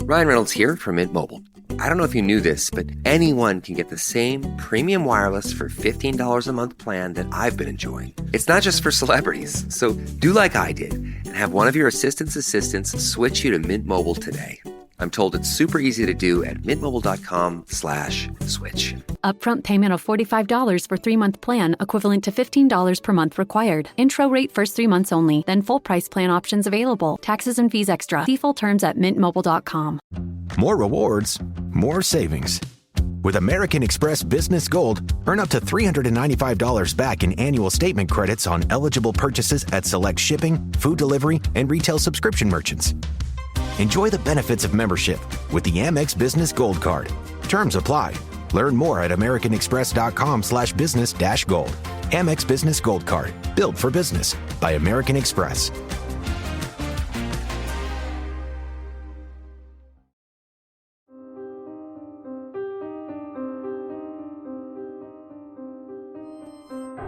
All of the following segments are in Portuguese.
Ryan Reynolds here from Mint Mobile. I don't know if you knew this, but anyone can get the same premium wireless for $15 a month plan that I've been enjoying. It's not just for celebrities. So do like I did and have one of your assistants switch you to Mint Mobile today. I'm told it's super easy to do at mintmobile.com/switch. Upfront payment of $45 for 3-month plan, equivalent to $15 per month required. Intro rate first 3 months only, then full price plan options available. Taxes and fees extra. See full terms at mintmobile.com. More rewards, more savings. With American Express Business Gold, earn up to $395 back in annual statement credits on eligible purchases at select shipping, food delivery, and retail subscription merchants. Enjoy the benefits of membership with the Amex Business Gold Card. Terms apply. Learn more at americanexpress.com/business-gold. Amex Business Gold Card. Built for business by American Express.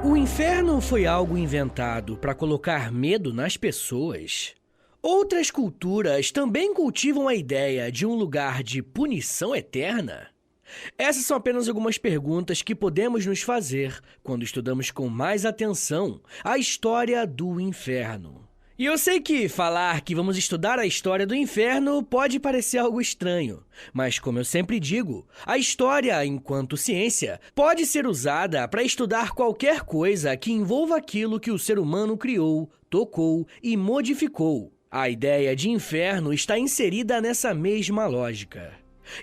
O inferno foi algo inventado para colocar medo nas pessoas? Outras culturas também cultivam a ideia de um lugar de punição eterna? Essas são apenas algumas perguntas que podemos nos fazer quando estudamos com mais atenção a história do inferno. E eu sei que falar que vamos estudar a história do inferno pode parecer algo estranho, mas como eu sempre digo, a história, enquanto ciência, pode ser usada para estudar qualquer coisa que envolva aquilo que o ser humano criou, tocou e modificou. A ideia de inferno está inserida nessa mesma lógica.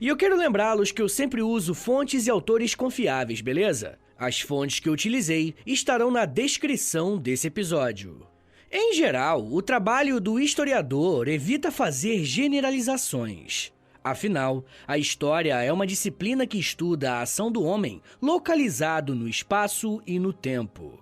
E eu quero lembrá-los que eu sempre uso fontes e autores confiáveis, beleza? As fontes que eu utilizei estarão na descrição desse episódio. Em geral, o trabalho do historiador evita fazer generalizações. Afinal, a história é uma disciplina que estuda a ação do homem localizado no espaço e no tempo.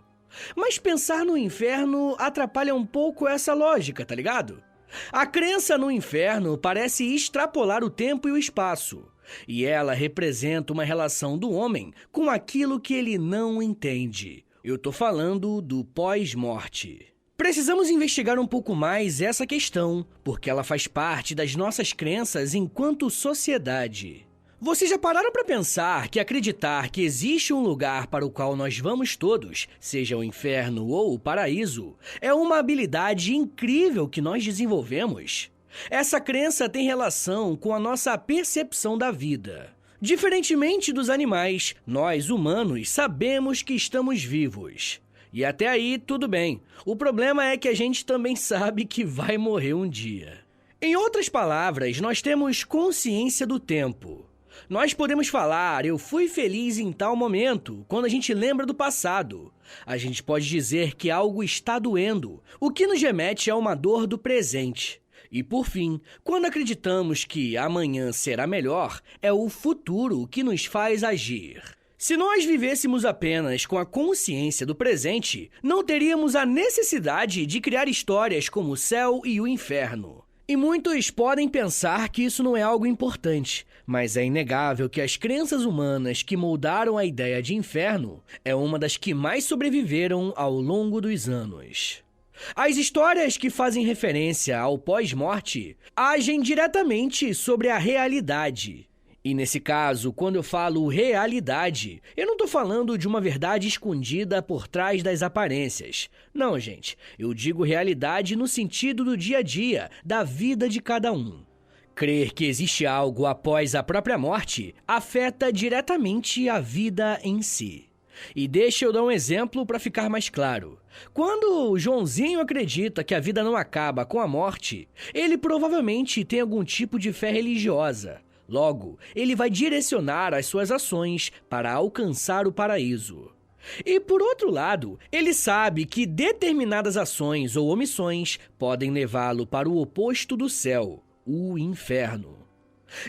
Mas pensar no inferno atrapalha um pouco essa lógica, tá ligado? A crença no inferno parece extrapolar o tempo e o espaço, e ela representa uma relação do homem com aquilo que ele não entende. Eu tô falando do pós-morte. Precisamos investigar um pouco mais essa questão, porque ela faz parte das nossas crenças enquanto sociedade. Vocês já pararam para pensar que acreditar que existe um lugar para o qual nós vamos todos, seja o inferno ou o paraíso, é uma habilidade incrível que nós desenvolvemos? Essa crença tem relação com a nossa percepção da vida. Diferentemente dos animais, nós humanos sabemos que estamos vivos. E até aí, tudo bem. O problema é que a gente também sabe que vai morrer um dia. Em outras palavras, nós temos consciência do tempo. Nós podemos falar, eu fui feliz em tal momento, quando a gente lembra do passado. A gente pode dizer que algo está doendo, o que nos remete a uma dor do presente. E por fim, quando acreditamos que amanhã será melhor, é o futuro que nos faz agir. Se nós vivêssemos apenas com a consciência do presente, não teríamos a necessidade de criar histórias como o céu e o inferno. E muitos podem pensar que isso não é algo importante, mas é inegável que as crenças humanas que moldaram a ideia de inferno é uma das que mais sobreviveram ao longo dos anos. As histórias que fazem referência ao pós-morte agem diretamente sobre a realidade. E nesse caso, quando eu falo realidade, eu não estou falando de uma verdade escondida por trás das aparências. Não, gente, eu digo realidade no sentido do dia a dia, da vida de cada um. Crer que existe algo após a própria morte afeta diretamente a vida em si. E deixa eu dar um exemplo para ficar mais claro. Quando o Joãozinho acredita que a vida não acaba com a morte, ele provavelmente tem algum tipo de fé religiosa. Logo, ele vai direcionar as suas ações para alcançar o paraíso. E por outro lado, ele sabe que determinadas ações ou omissões podem levá-lo para o oposto do céu, o inferno.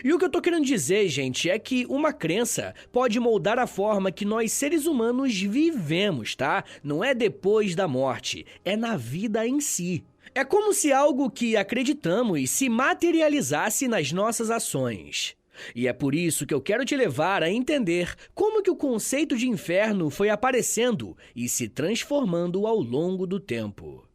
E o que eu tô querendo dizer, gente, é que uma crença pode moldar a forma que nós seres humanos vivemos, tá? Não é depois da morte, é na vida em si. É como se algo que acreditamos se materializasse nas nossas ações. E é por isso que eu quero te levar a entender como que o conceito de inferno foi aparecendo e se transformando ao longo do tempo.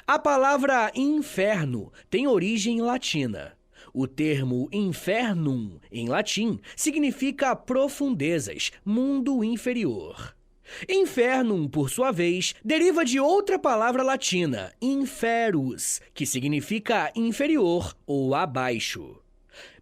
A palavra inferno tem origem latina. O termo infernum, em latim, significa profundezas, mundo inferior. Infernum, por sua vez, deriva de outra palavra latina, inferus, que significa inferior ou abaixo.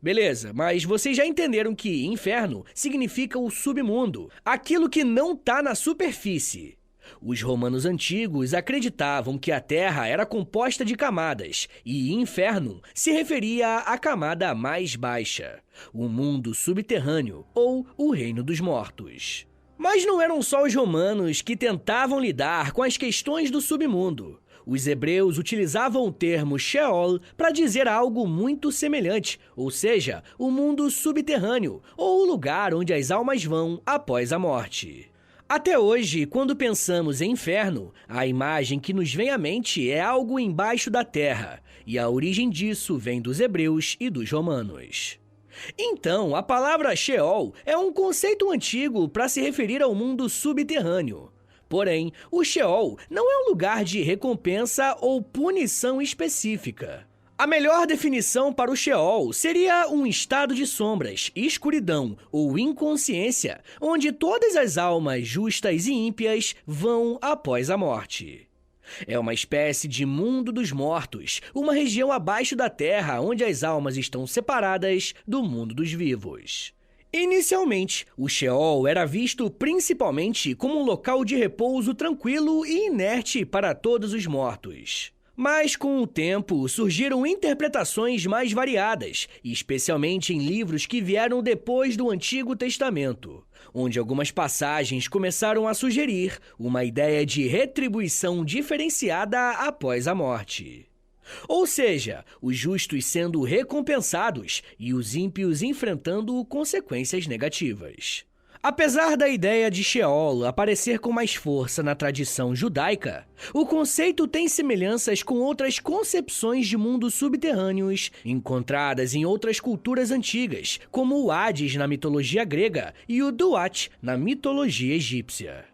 Beleza, mas vocês já entenderam que inferno significa o submundo, aquilo que não está na superfície. Os romanos antigos acreditavam que a Terra era composta de camadas, e inferno se referia à camada mais baixa, o mundo subterrâneo ou o reino dos mortos. Mas não eram só os romanos que tentavam lidar com as questões do submundo. Os hebreus utilizavam o termo Sheol para dizer algo muito semelhante, ou seja, o mundo subterrâneo, ou o lugar onde as almas vão após a morte. Até hoje, quando pensamos em inferno, a imagem que nos vem à mente é algo embaixo da terra, e a origem disso vem dos hebreus e dos romanos. Então, a palavra Sheol é um conceito antigo para se referir ao mundo subterrâneo. Porém, o Sheol não é um lugar de recompensa ou punição específica. A melhor definição para o Sheol seria um estado de sombras, escuridão ou inconsciência, onde todas as almas justas e ímpias vão após a morte. É uma espécie de mundo dos mortos, uma região abaixo da terra onde as almas estão separadas do mundo dos vivos. Inicialmente, o Sheol era visto principalmente como um local de repouso tranquilo e inerte para todos os mortos. Mas, com o tempo, surgiram interpretações mais variadas, especialmente em livros que vieram depois do Antigo Testamento, onde algumas passagens começaram a sugerir uma ideia de retribuição diferenciada após a morte. Ou seja, os justos sendo recompensados e os ímpios enfrentando consequências negativas. Apesar da ideia de Sheol aparecer com mais força na tradição judaica, o conceito tem semelhanças com outras concepções de mundos subterrâneos encontradas em outras culturas antigas, como o Hades na mitologia grega e o Duat na mitologia egípcia.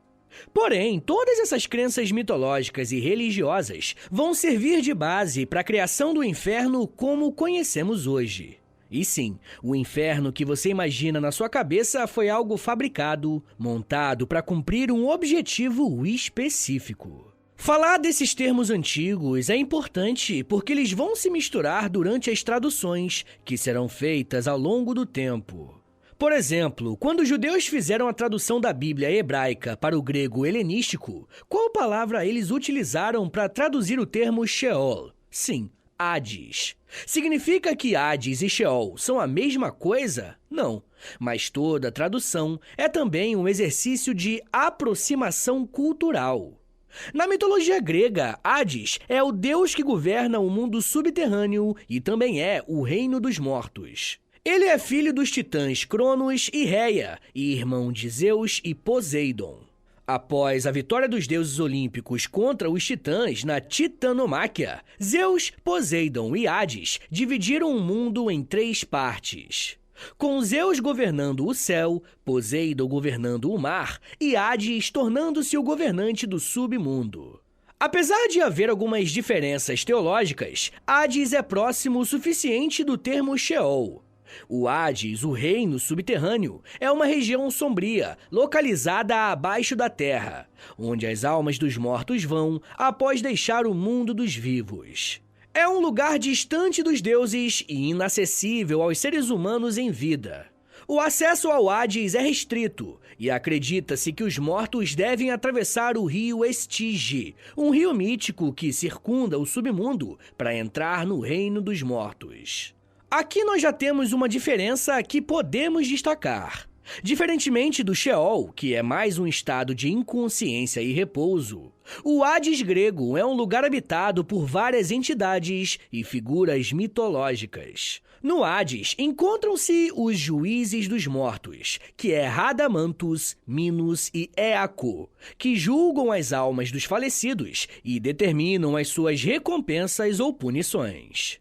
Porém, todas essas crenças mitológicas e religiosas vão servir de base para a criação do inferno como conhecemos hoje. E sim, o inferno que você imagina na sua cabeça foi algo fabricado, montado para cumprir um objetivo específico. Falar desses termos antigos é importante porque eles vão se misturar durante as traduções que serão feitas ao longo do tempo. Por exemplo, quando os judeus fizeram a tradução da Bíblia hebraica para o grego helenístico, qual palavra eles utilizaram para traduzir o termo Sheol? Sim, Hades. Significa que Hades e Sheol são a mesma coisa? Não, mas toda tradução é também um exercício de aproximação cultural. Na mitologia grega, Hades é o deus que governa o mundo subterrâneo e também é o reino dos mortos. Ele é filho dos titãs Cronos e Reia, e irmão de Zeus e Poseidon. Após a vitória dos deuses olímpicos contra os titãs na Titanomáquia, Zeus, Poseidon e Hades dividiram o mundo em 3 partes. Com Zeus governando o céu, Poseidon governando o mar e Hades tornando-se o governante do submundo. Apesar de haver algumas diferenças teológicas, Hades é próximo o suficiente do termo Sheol. O Hades, o reino subterrâneo, é uma região sombria, localizada abaixo da terra, onde as almas dos mortos vão após deixar o mundo dos vivos. É um lugar distante dos deuses e inacessível aos seres humanos em vida. O acesso ao Hades é restrito e acredita-se que os mortos devem atravessar o rio Estige, um rio mítico que circunda o submundo para entrar no reino dos mortos. Aqui nós já temos uma diferença que podemos destacar. Diferentemente do Sheol, que é mais um estado de inconsciência e repouso, o Hades grego é um lugar habitado por várias entidades e figuras mitológicas. No Hades encontram-se os juízes dos mortos, que é Radamanthus, Minos e Éaco, que julgam as almas dos falecidos e determinam as suas recompensas ou punições.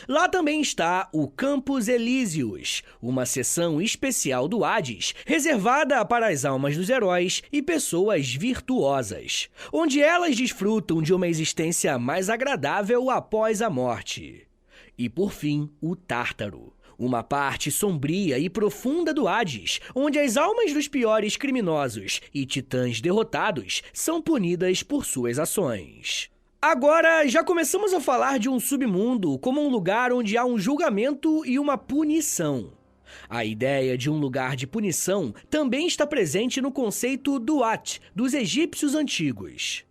Lá também está o Campos Elíseos, uma seção especial do Hades reservada para as almas dos heróis e pessoas virtuosas, onde elas desfrutam de uma existência mais agradável após a morte. E, por fim, o Tártaro, uma parte sombria e profunda do Hades, onde as almas dos piores criminosos e titãs derrotados são punidas por suas ações. Agora, já começamos a falar de um submundo como um lugar onde há um julgamento e uma punição. A ideia de um lugar de punição também está presente no conceito Duat, dos egípcios antigos.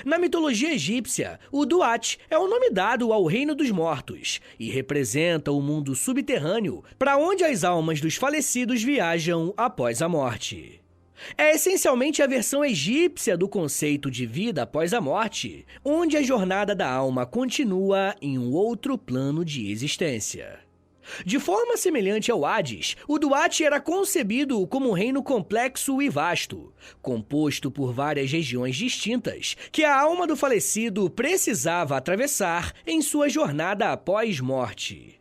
Na mitologia egípcia, o Duat é o nome dado ao reino dos mortos e representa o mundo subterrâneo para onde as almas dos falecidos viajam após a morte. É essencialmente a versão egípcia do conceito de vida após a morte, onde a jornada da alma continua em um outro plano de existência. De forma semelhante ao Hades, o Duat era concebido como um reino complexo e vasto, composto por várias regiões distintas que a alma do falecido precisava atravessar em sua jornada após morte.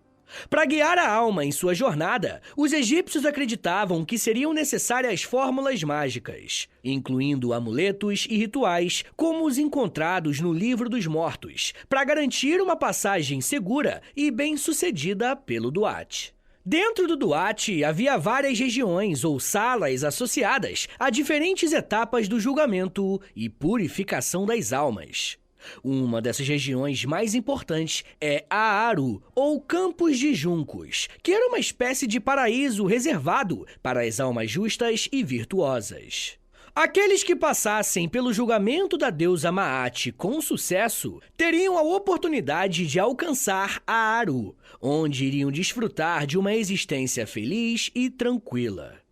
Para guiar a alma em sua jornada, os egípcios acreditavam que seriam necessárias fórmulas mágicas, incluindo amuletos e rituais como os encontrados no Livro dos Mortos, para garantir uma passagem segura e bem-sucedida pelo Duat. Dentro do Duat havia várias regiões ou salas associadas a diferentes etapas do julgamento e purificação das almas. Uma dessas regiões mais importantes é Aaru, ou Campos de Juncos, que era uma espécie de paraíso reservado para as almas justas e virtuosas. Aqueles que passassem pelo julgamento da deusa Maat com sucesso teriam a oportunidade de alcançar Aaru, onde iriam desfrutar de uma existência feliz e tranquila.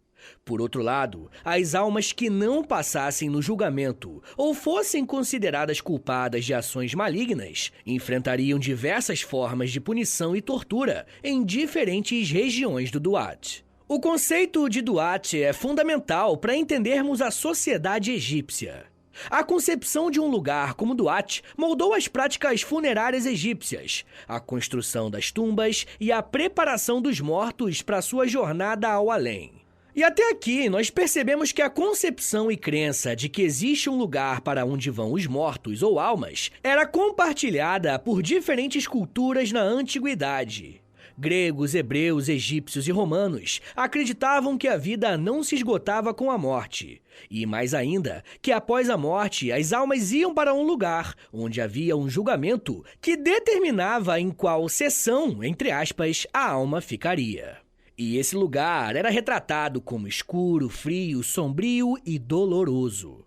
Por outro lado, as almas que não passassem no julgamento ou fossem consideradas culpadas de ações malignas enfrentariam diversas formas de punição e tortura em diferentes regiões do Duat. O conceito de Duat é fundamental para entendermos a sociedade egípcia. A concepção de um lugar como Duat moldou as práticas funerárias egípcias, a construção das tumbas e a preparação dos mortos para sua jornada ao além. E até aqui, nós percebemos que a concepção e crença de que existe um lugar para onde vão os mortos ou almas era compartilhada por diferentes culturas na antiguidade. Gregos, hebreus, egípcios e romanos acreditavam que a vida não se esgotava com a morte. E mais ainda, que após a morte, as almas iam para um lugar onde havia um julgamento que determinava em qual seção, entre aspas, a alma ficaria. E esse lugar era retratado como escuro, frio, sombrio e doloroso.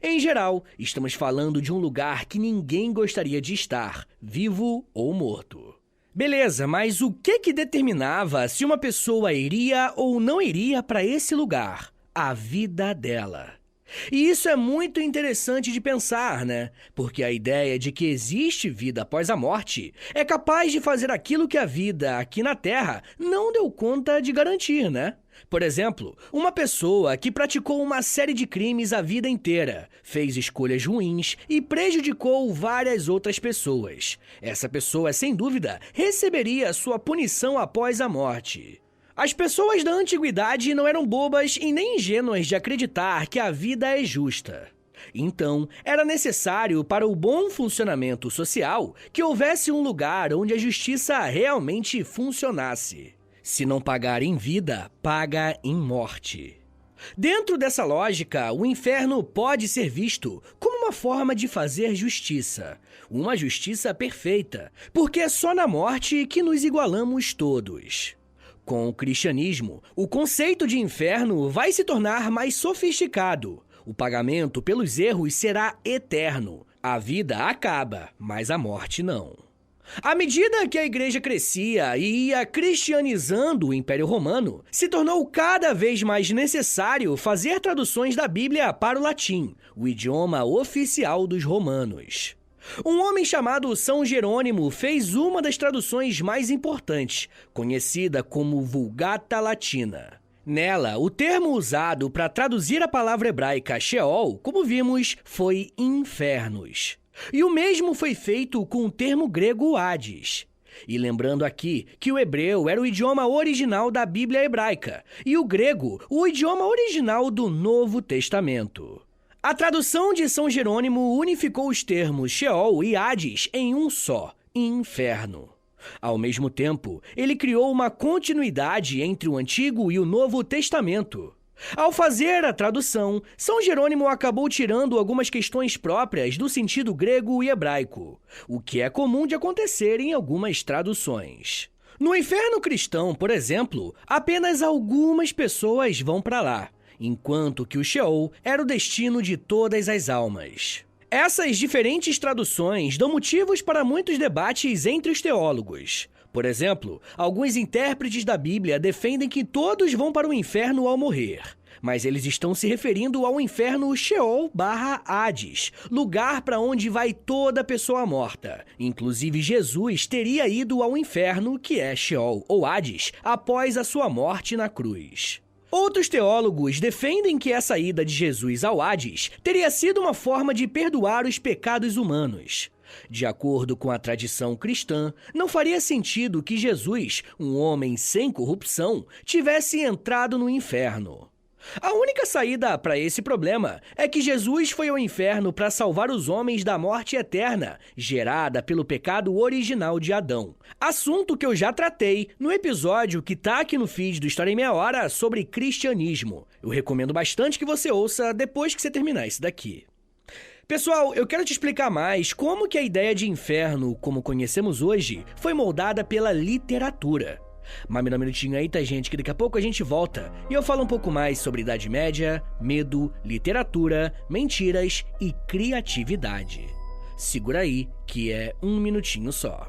Em geral, estamos falando de um lugar que ninguém gostaria de estar, vivo ou morto. Beleza, mas o que determinava se uma pessoa iria ou não iria para esse lugar? A vida dela. E isso é muito interessante de pensar, né? Porque a ideia de que existe vida após a morte é capaz de fazer aquilo que a vida aqui na Terra não deu conta de garantir, né? Por exemplo, uma pessoa que praticou uma série de crimes a vida inteira, fez escolhas ruins e prejudicou várias outras pessoas. Essa pessoa, sem dúvida, receberia sua punição após a morte. As pessoas da antiguidade não eram bobas e nem ingênuas de acreditar que a vida é justa. Então, era necessário para o bom funcionamento social que houvesse um lugar onde a justiça realmente funcionasse. Se não pagar em vida, paga em morte. Dentro dessa lógica, o inferno pode ser visto como uma forma de fazer justiça. Uma justiça perfeita, porque é só na morte que nos igualamos todos. Com o cristianismo, o conceito de inferno vai se tornar mais sofisticado. O pagamento pelos erros será eterno. A vida acaba, mas a morte não. À medida que a igreja crescia e ia cristianizando o Império Romano, se tornou cada vez mais necessário fazer traduções da Bíblia para o latim, o idioma oficial dos romanos. Um homem chamado São Jerônimo fez uma das traduções mais importantes, conhecida como Vulgata Latina. Nela, o termo usado para traduzir a palavra hebraica Sheol, como vimos, foi infernos. E o mesmo foi feito com o termo grego Hades. E lembrando aqui que o hebreu era o idioma original da Bíblia hebraica e o grego o idioma original do Novo Testamento. A tradução de São Jerônimo unificou os termos Sheol e Hades em um só, inferno. Ao mesmo tempo, ele criou uma continuidade entre o Antigo e o Novo Testamento. Ao fazer a tradução, São Jerônimo acabou tirando algumas questões próprias do sentido grego e hebraico, o que é comum de acontecer em algumas traduções. No inferno cristão, por exemplo, apenas algumas pessoas vão para lá, enquanto que o Sheol era o destino de todas as almas. Essas diferentes traduções dão motivos para muitos debates entre os teólogos. Por exemplo, alguns intérpretes da Bíblia defendem que todos vão para o inferno ao morrer, mas eles estão se referindo ao inferno Sheol/Hades, lugar para onde vai toda pessoa morta. Inclusive, Jesus teria ido ao inferno, que é Sheol ou Hades, após a sua morte na cruz. Outros teólogos defendem que essa ida de Jesus ao Hades teria sido uma forma de perdoar os pecados humanos. De acordo com a tradição cristã, não faria sentido que Jesus, um homem sem corrupção, tivesse entrado no inferno. A única saída para esse problema é que Jesus foi ao inferno para salvar os homens da morte eterna, gerada pelo pecado original de Adão. Assunto que eu já tratei no episódio que tá aqui no feed do História em Meia Hora sobre cristianismo. Eu recomendo bastante que você ouça depois que você terminar isso daqui. Pessoal, eu quero te explicar mais como que a ideia de inferno, como conhecemos hoje, foi moldada pela literatura. Mas me dá um minutinho aí, tá, gente, que daqui a pouco a gente volta e eu falo um pouco mais sobre Idade Média, medo, literatura, mentiras e criatividade. Segura aí, que é um minutinho só.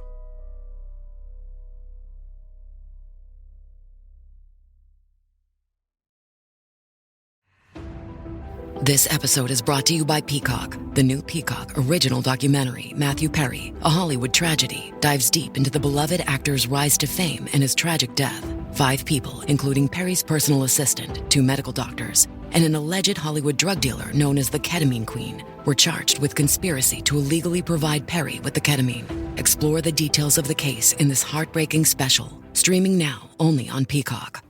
This episode is brought to you by Peacock. The new Peacock original documentary, Matthew Perry, A Hollywood Tragedy, dives deep into the beloved actor's rise to fame and his tragic death. 5 people, including Perry's personal assistant, 2 medical doctors, and an alleged Hollywood drug dealer known as the Ketamine Queen, were charged with conspiracy to illegally provide Perry with the ketamine. Explore the details of the case in this heartbreaking special, streaming now only on Peacock.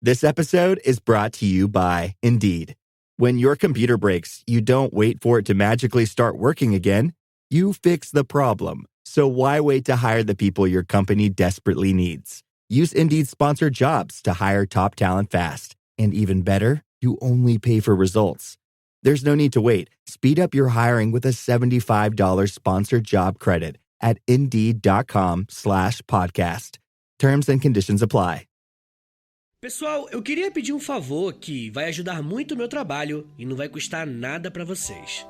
This episode is brought to you by Indeed. When your computer breaks, you don't wait for it to magically start working again. You fix the problem. So why wait to hire the people your company desperately needs? Use Indeed's sponsored jobs to hire top talent fast. And even better, you only pay for results. There's no need to wait. Speed up your hiring with a $75 sponsored job credit at Indeed.com/podcast. Terms and conditions apply. Pessoal, eu queria pedir um favor que vai ajudar muito o meu trabalho e não vai custar nada pra vocês.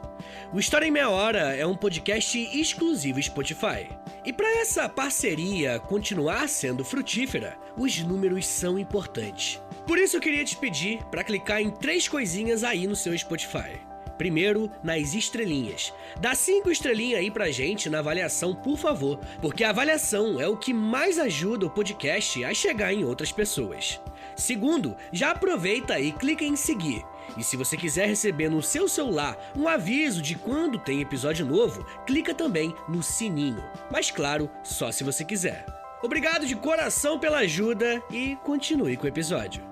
O História em Meia Hora é um podcast exclusivo Spotify. E para essa parceria continuar sendo frutífera, os números são importantes. Por isso eu queria te pedir para clicar em 3 coisinhas aí no seu Spotify. Primeiro, nas estrelinhas. Dá 5 estrelinhas aí pra gente na avaliação, por favor, porque a avaliação é o que mais ajuda o podcast a chegar em outras pessoas. Segundo, já aproveita e clica em seguir. E se você quiser receber no seu celular um aviso de quando tem episódio novo, clica também no sininho. Mas claro, só se você quiser. Obrigado de coração pela ajuda e continue com o episódio.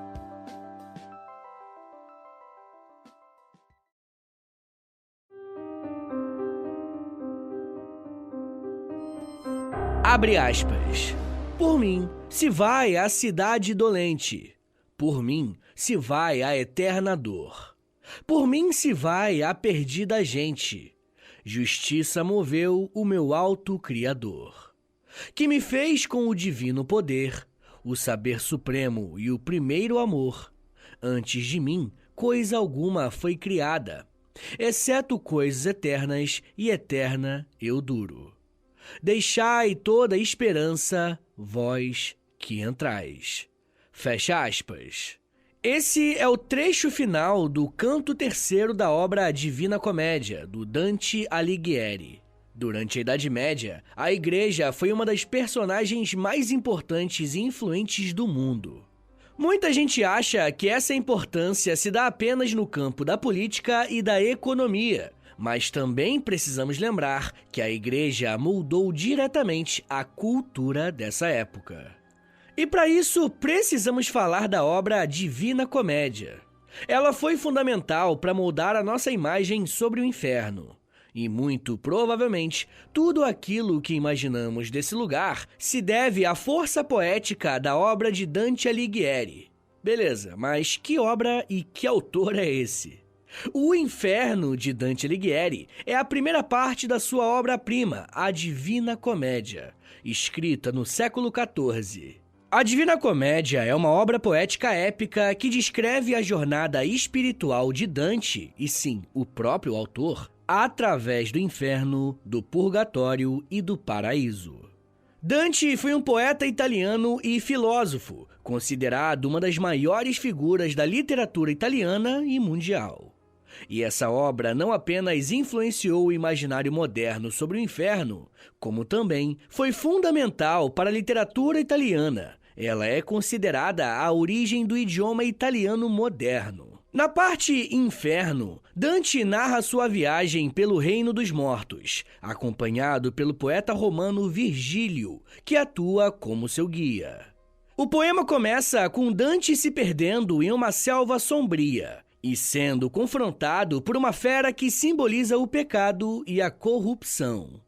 Abre aspas. Por mim, se vai a cidade dolente. Por mim, se vai a eterna dor. Por mim, se vai a perdida gente. Justiça moveu o meu alto Criador, que me fez com o divino poder, o saber supremo e o primeiro amor. Antes de mim, coisa alguma foi criada, exceto coisas eternas, e eterna eu duro. Deixai toda esperança, vós que entrais. Fecha aspas. Esse é o trecho final do canto 3º da obra Divina Comédia, do Dante Alighieri. Durante a Idade Média, a Igreja foi uma das personagens mais importantes e influentes do mundo. Muita gente acha que essa importância se dá apenas no campo da política e da economia, mas também precisamos lembrar que a Igreja moldou diretamente a cultura dessa época. E para isso, precisamos falar da obra Divina Comédia. Ela foi fundamental para moldar a nossa imagem sobre o inferno. E muito provavelmente, tudo aquilo que imaginamos desse lugar se deve à força poética da obra de Dante Alighieri. Beleza, mas que obra e que autor é esse? O Inferno, de Dante Alighieri, é a primeira parte da sua obra-prima, a Divina Comédia, escrita no século XIV. A Divina Comédia é uma obra poética épica que descreve a jornada espiritual de Dante, e sim, o próprio autor, através do inferno, do purgatório e do paraíso. Dante foi um poeta italiano e filósofo, considerado uma das maiores figuras da literatura italiana e mundial. E essa obra não apenas influenciou o imaginário moderno sobre o inferno, como também foi fundamental para a literatura italiana. Ela é considerada a origem do idioma italiano moderno. Na parte Inferno, Dante narra sua viagem pelo reino dos mortos, acompanhado pelo poeta romano Virgílio, que atua como seu guia. O poema começa com Dante se perdendo em uma selva sombria e sendo confrontado por uma fera que simboliza o pecado e a corrupção.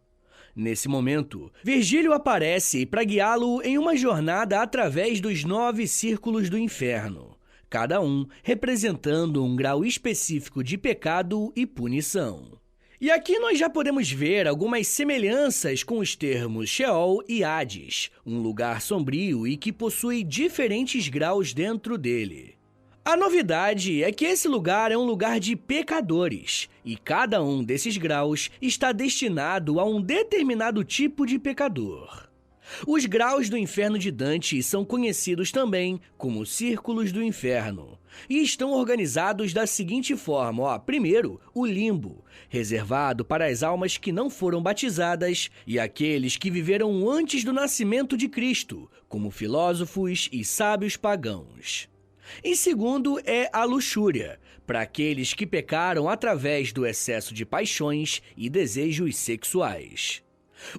Nesse momento, Virgílio aparece para guiá-lo em uma jornada através dos 9 círculos do inferno, cada um representando um grau específico de pecado e punição. E aqui nós já podemos ver algumas semelhanças com os termos Sheol e Hades, um lugar sombrio e que possui diferentes graus dentro dele. A novidade é que esse lugar é um lugar de pecadores, e cada um desses graus está destinado a um determinado tipo de pecador. Os graus do inferno de Dante são conhecidos também como círculos do inferno, e estão organizados da seguinte forma: primeiro, o limbo, reservado para as almas que não foram batizadas e aqueles que viveram antes do nascimento de Cristo, como filósofos e sábios pagãos. Em segundo é a luxúria, para aqueles que pecaram através do excesso de paixões e desejos sexuais.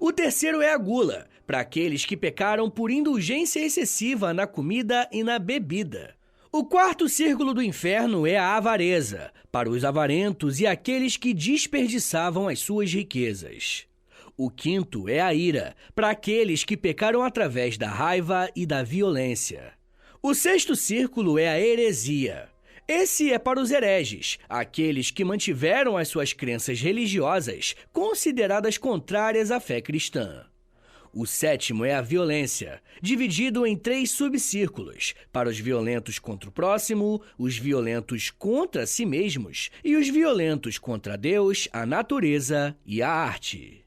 O terceiro é a gula, para aqueles que pecaram por indulgência excessiva na comida e na bebida. O quarto círculo do inferno é a avareza, para os avarentos e aqueles que desperdiçavam as suas riquezas. O quinto é a ira, para aqueles que pecaram através da raiva e da violência. O sexto círculo é a heresia. Esse é para os hereges, aqueles que mantiveram as suas crenças religiosas consideradas contrárias à fé cristã. O sétimo é a violência, dividido em 3 subcírculos, para os violentos contra o próximo, os violentos contra si mesmos e os violentos contra Deus, a natureza e a arte.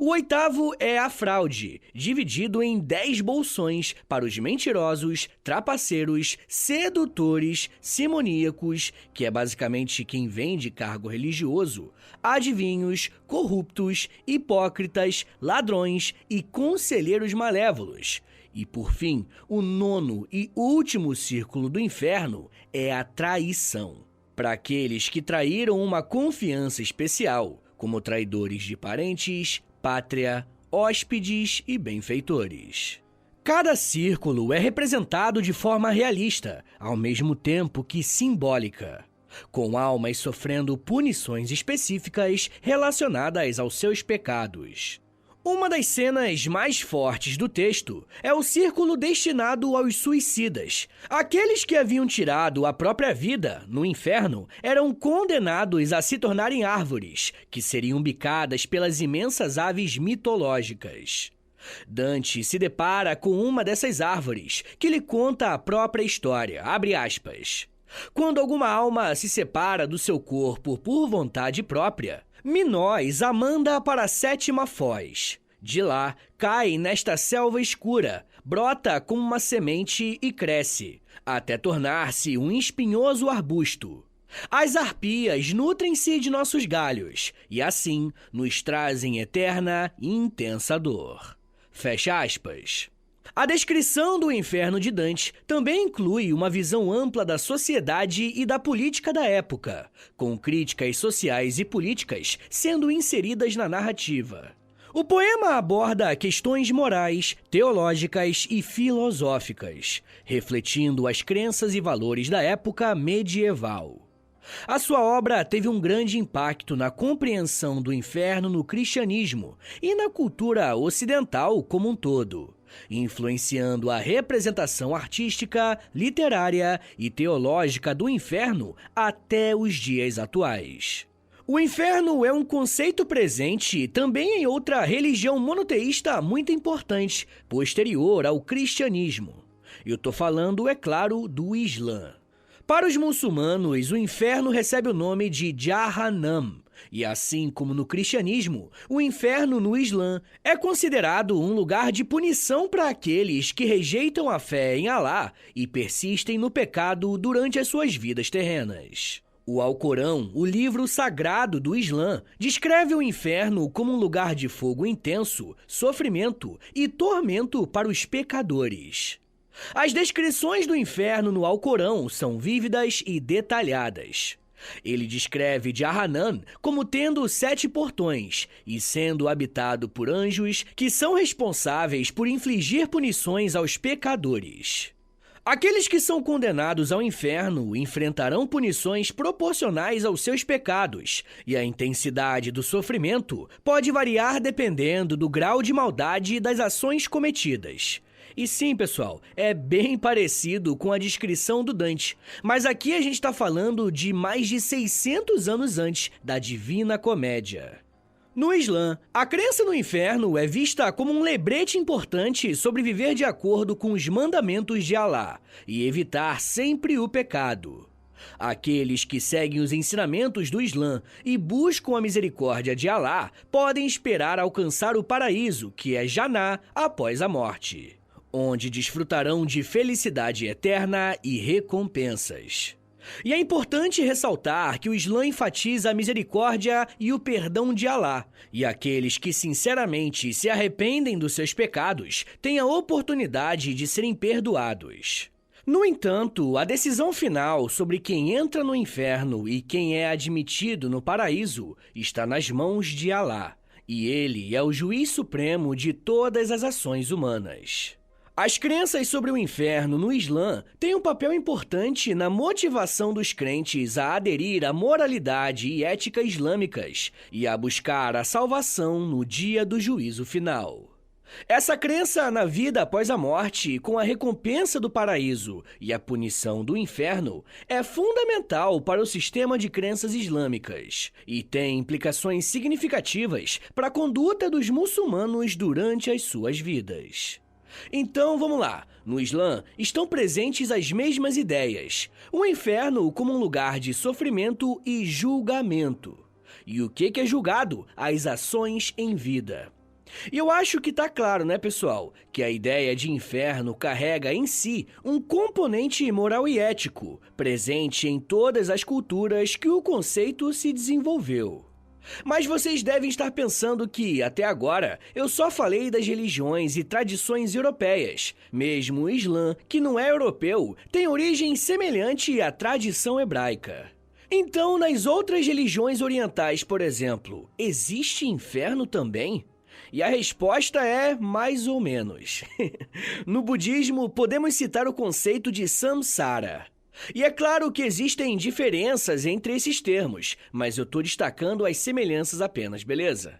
O oitavo é a fraude, dividido em 10 bolsões para os mentirosos, trapaceiros, sedutores, simoníacos, que é basicamente quem vende cargo religioso, adivinhos, corruptos, hipócritas, ladrões e conselheiros malévolos. E, por fim, o 9º e último círculo do inferno é a traição, para aqueles que traíram uma confiança especial, como traidores de parentes, pátria, hóspedes e benfeitores. Cada círculo é representado de forma realista, ao mesmo tempo que simbólica, com almas sofrendo punições específicas relacionadas aos seus pecados. Uma das cenas mais fortes do texto é o círculo destinado aos suicidas. Aqueles que haviam tirado a própria vida no inferno eram condenados a se tornarem árvores, que seriam bicadas pelas imensas aves mitológicas. Dante se depara com uma dessas árvores, que lhe conta a própria história, abre aspas. Quando alguma alma se separa do seu corpo por vontade própria, Minós a manda para a 7ª foz. De lá, cai nesta selva escura, brota como uma semente e cresce, até tornar-se um espinhoso arbusto. As arpias nutrem-se de nossos galhos, e assim nos trazem eterna e intensa dor. Fecha aspas. A descrição do inferno de Dante também inclui uma visão ampla da sociedade e da política da época, com críticas sociais e políticas sendo inseridas na narrativa. O poema aborda questões morais, teológicas e filosóficas, refletindo as crenças e valores da época medieval. A sua obra teve um grande impacto na compreensão do inferno no cristianismo e na cultura ocidental como um todo, influenciando a representação artística, literária e teológica do inferno até os dias atuais. O inferno é um conceito presente também em outra religião monoteísta muito importante, posterior ao cristianismo. Eu estou falando, é claro, do Islã. Para os muçulmanos, o inferno recebe o nome de Jahannam, e assim como no cristianismo, o inferno no Islã é considerado um lugar de punição para aqueles que rejeitam a fé em Alá e persistem no pecado durante as suas vidas terrenas. O Alcorão, o livro sagrado do Islã, descreve o inferno como um lugar de fogo intenso, sofrimento e tormento para os pecadores. As descrições do inferno no Alcorão são vívidas e detalhadas. Ele descreve Jahannam como tendo 7 portões e sendo habitado por anjos que são responsáveis por infligir punições aos pecadores. Aqueles que são condenados ao inferno enfrentarão punições proporcionais aos seus pecados, e a intensidade do sofrimento pode variar dependendo do grau de maldade das ações cometidas. E sim, pessoal, é bem parecido com a descrição do Dante, mas aqui a gente está falando de mais de 600 anos antes da Divina Comédia. No Islã, a crença no inferno é vista como um lembrete importante sobre viver de acordo com os mandamentos de Alá e evitar sempre o pecado. Aqueles que seguem os ensinamentos do Islã e buscam a misericórdia de Alá podem esperar alcançar o paraíso, que é Jannah, após a morte, onde desfrutarão de felicidade eterna e recompensas. E é importante ressaltar que o Islã enfatiza a misericórdia e o perdão de Alá, e aqueles que sinceramente se arrependem dos seus pecados têm a oportunidade de serem perdoados. No entanto, a decisão final sobre quem entra no inferno e quem é admitido no paraíso está nas mãos de Alá, e ele é o juiz supremo de todas as ações humanas. As crenças sobre o inferno no Islã têm um papel importante na motivação dos crentes a aderir à moralidade e ética islâmicas e a buscar a salvação no dia do juízo final. Essa crença na vida após a morte, com a recompensa do paraíso e a punição do inferno, é fundamental para o sistema de crenças islâmicas e tem implicações significativas para a conduta dos muçulmanos durante as suas vidas. Então, vamos lá. No Islã, estão presentes as mesmas ideias. O inferno como um lugar de sofrimento e julgamento. E o que é julgado? As ações em vida. E eu acho que tá claro, né, pessoal? Que a ideia de inferno carrega em si um componente moral e ético, presente em todas as culturas que o conceito se desenvolveu. Mas vocês devem estar pensando que, até agora, eu só falei das religiões e tradições europeias. Mesmo o Islã, que não é europeu, tem origem semelhante à tradição hebraica. Então, nas outras religiões orientais, por exemplo, existe inferno também? E a resposta é mais ou menos. No budismo, podemos citar o conceito de samsara. E é claro que existem diferenças entre esses termos, mas eu estou destacando as semelhanças apenas, beleza?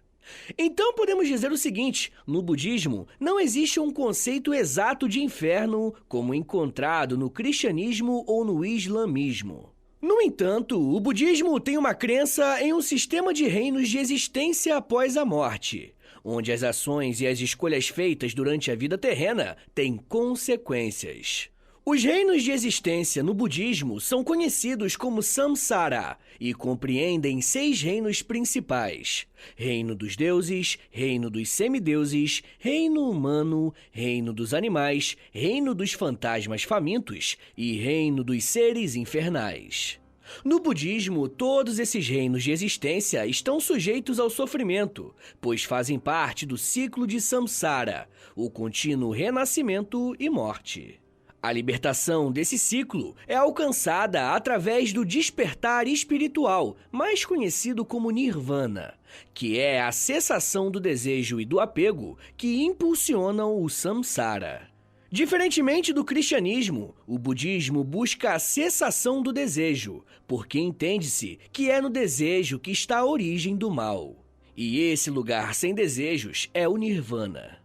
Então podemos dizer o seguinte: no budismo não existe um conceito exato de inferno como encontrado no cristianismo ou no islamismo. No entanto, o budismo tem uma crença em um sistema de reinos de existência após a morte, onde as ações e as escolhas feitas durante a vida terrena têm consequências. Os reinos de existência no budismo são conhecidos como samsara e compreendem 6 reinos principais: reino dos deuses, reino dos semideuses, reino humano, reino dos animais, reino dos fantasmas famintos e reino dos seres infernais. No budismo, todos esses reinos de existência estão sujeitos ao sofrimento, pois fazem parte do ciclo de samsara, o contínuo renascimento e morte. A libertação desse ciclo é alcançada através do despertar espiritual, mais conhecido como nirvana, que é a cessação do desejo e do apego que impulsionam o samsara. Diferentemente do cristianismo, o budismo busca a cessação do desejo, porque entende-se que é no desejo que está a origem do mal. E esse lugar sem desejos é o nirvana.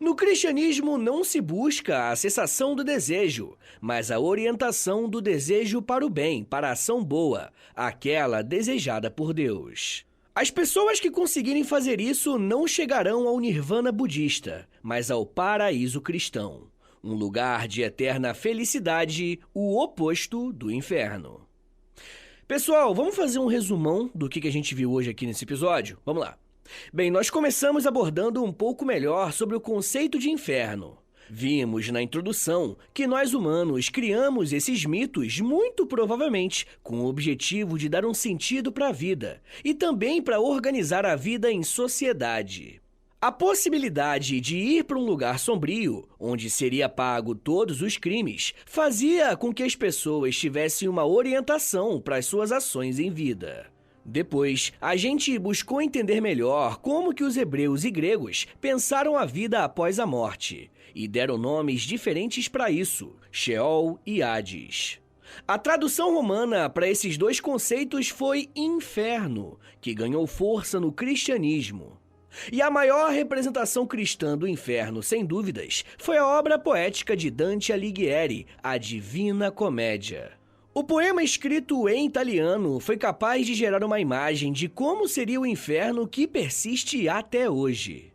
No cristianismo não se busca a cessação do desejo, mas a orientação do desejo para o bem, para a ação boa, aquela desejada por Deus. As pessoas que conseguirem fazer isso não chegarão ao nirvana budista, mas ao paraíso cristão. Um lugar de eterna felicidade, o oposto do inferno. Pessoal, vamos fazer um resumão do que a gente viu hoje aqui nesse episódio? Vamos lá. Bem, nós começamos abordando um pouco melhor sobre o conceito de inferno. Vimos na introdução que nós humanos criamos esses mitos muito provavelmente com o objetivo de dar um sentido para a vida e também para organizar a vida em sociedade. A possibilidade de ir para um lugar sombrio, onde seria pago todos os crimes, fazia com que as pessoas tivessem uma orientação para as suas ações em vida. Depois, a gente buscou entender melhor como que os hebreus e gregos pensaram a vida após a morte, e deram nomes diferentes para isso, Sheol e Hades. A tradução romana para esses dois conceitos foi inferno, que ganhou força no cristianismo. E a maior representação cristã do inferno, sem dúvidas, foi a obra poética de Dante Alighieri, a Divina Comédia. O poema escrito em italiano foi capaz de gerar uma imagem de como seria o inferno que persiste até hoje.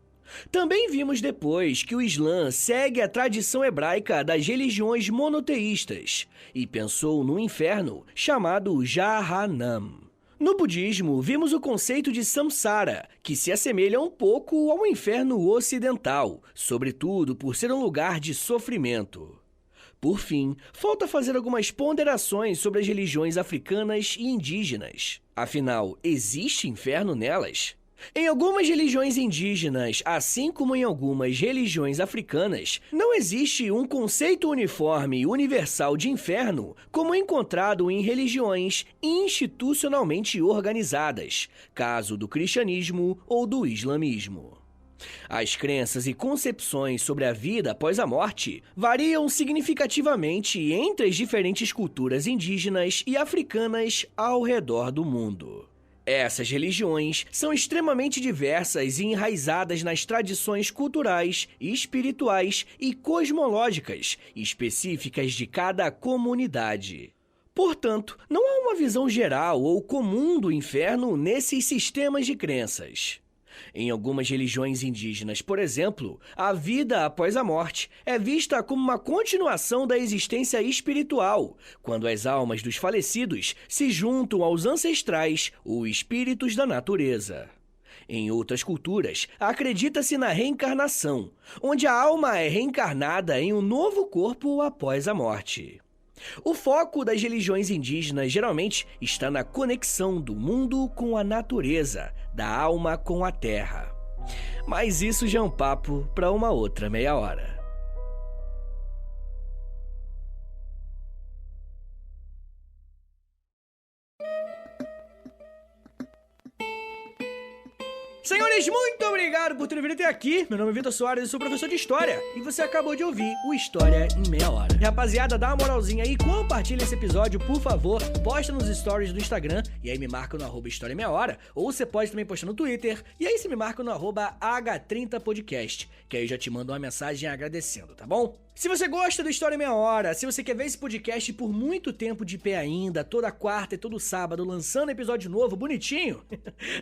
Também vimos depois que o Islã segue a tradição hebraica das religiões monoteístas e pensou no inferno chamado Jahannam. No budismo, vimos o conceito de samsara, que se assemelha um pouco ao inferno ocidental, sobretudo por ser um lugar de sofrimento. Por fim, falta fazer algumas ponderações sobre as religiões africanas e indígenas. Afinal, existe inferno nelas? Em algumas religiões indígenas, assim como em algumas religiões africanas, não existe um conceito uniforme e universal de inferno como encontrado em religiões institucionalmente organizadas, caso do cristianismo ou do islamismo. As crenças e concepções sobre a vida após a morte variam significativamente entre as diferentes culturas indígenas e africanas ao redor do mundo. Essas religiões são extremamente diversas e enraizadas nas tradições culturais, espirituais e cosmológicas específicas de cada comunidade. Portanto, não há uma visão geral ou comum do inferno nesses sistemas de crenças. Em algumas religiões indígenas, por exemplo, a vida após a morte é vista como uma continuação da existência espiritual, quando as almas dos falecidos se juntam aos ancestrais ou espíritos da natureza. Em outras culturas, acredita-se na reencarnação, onde a alma é reencarnada em um novo corpo após a morte. O foco das religiões indígenas geralmente está na conexão do mundo com a natureza, da alma com a terra. Mas isso já é um papo para uma outra meia hora. Senhores, muito obrigado por terem vindo até aqui. Meu nome é Vitor Soares e sou professor de História. E você acabou de ouvir o História em Meia Hora. E, rapaziada, dá uma moralzinha aí, compartilha esse episódio, por favor. Posta nos stories do Instagram e aí me marca no @História em Meia Hora. Ou você pode também postar no Twitter e aí você me marca no @H30podcast, que aí eu já te mando uma mensagem agradecendo, tá bom? Se você gosta do História em Meia Hora, se você quer ver esse podcast por muito tempo de pé ainda, toda quarta e todo sábado, lançando episódio novo, bonitinho,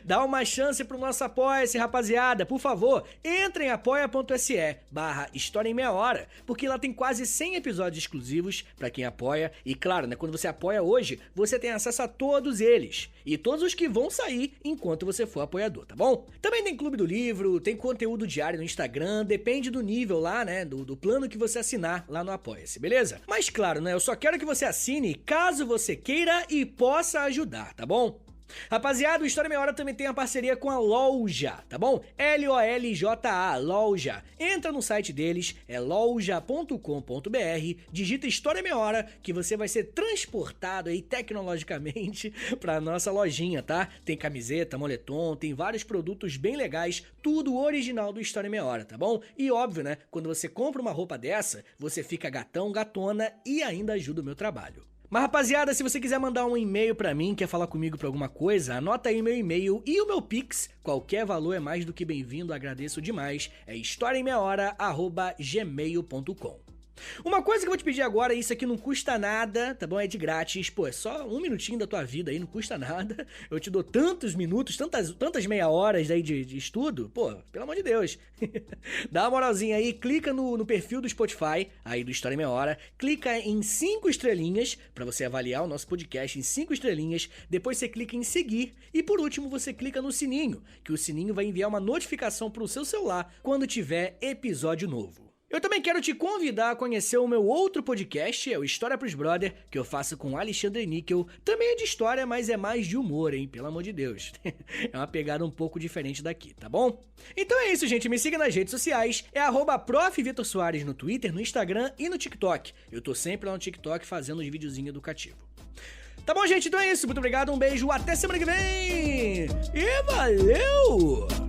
dá uma chance pro nosso Apoia-se, rapaziada. Por favor, entre em apoia.se/História em Meia Hora, porque lá tem quase 100 episódios exclusivos pra quem apoia. E claro, né, quando você apoia hoje, você tem acesso a todos eles. E todos os que vão sair enquanto você for apoiador, tá bom? Também tem Clube do Livro, tem conteúdo diário no Instagram, depende do nível lá, né, do plano que você assinar lá no Apoia-se, beleza? Mas claro, né, eu só quero que você assine caso você queira e possa ajudar, tá bom? Rapaziada, o História Meia Hora também tem a parceria com a Loja, tá bom? LOLJA, Loja. Entra no site deles, é loja.com.br, digita História Meia Hora, que você vai ser transportado aí tecnologicamente pra nossa lojinha, tá? Tem camiseta, moletom, tem vários produtos bem legais, tudo original do História Meia Hora, tá bom? E óbvio, né? Quando você compra uma roupa dessa, você fica gatão, gatona e ainda ajuda o meu trabalho. Mas rapaziada, se você quiser mandar um e-mail pra mim, quer falar comigo pra alguma coisa, anota aí meu e-mail e o meu Pix. Qualquer valor é mais do que bem-vindo, agradeço demais. É historiaemmeiahora@gmail.com. Uma coisa que eu vou te pedir agora, isso aqui não custa nada, tá bom? É de grátis, pô, é só um minutinho da tua vida aí, não custa nada. Eu te dou tantos minutos, tantas meia horas aí de estudo, pô, pelo amor de Deus. Dá uma moralzinha aí, clica no perfil do Spotify, aí do História em Meia Hora, clica em 5 estrelinhas, pra você avaliar o nosso podcast em 5 estrelinhas, depois você clica em seguir, e por último você clica no sininho, que o sininho vai enviar uma notificação pro seu celular quando tiver episódio novo. Eu também quero te convidar a conhecer o meu outro podcast, é o História pros Brother, que eu faço com Alexandre Níquel. Também é de história, mas é mais de humor, hein? Pelo amor de Deus. É uma pegada um pouco diferente daqui, tá bom? Então é isso, gente. Me siga nas redes sociais. É @Prof. Vitor Soares no Twitter, no Instagram e no TikTok. Eu tô sempre lá no TikTok fazendo uns videozinhos educativos. Tá bom, gente? Então é isso. Muito obrigado, um beijo, até semana que vem! E valeu!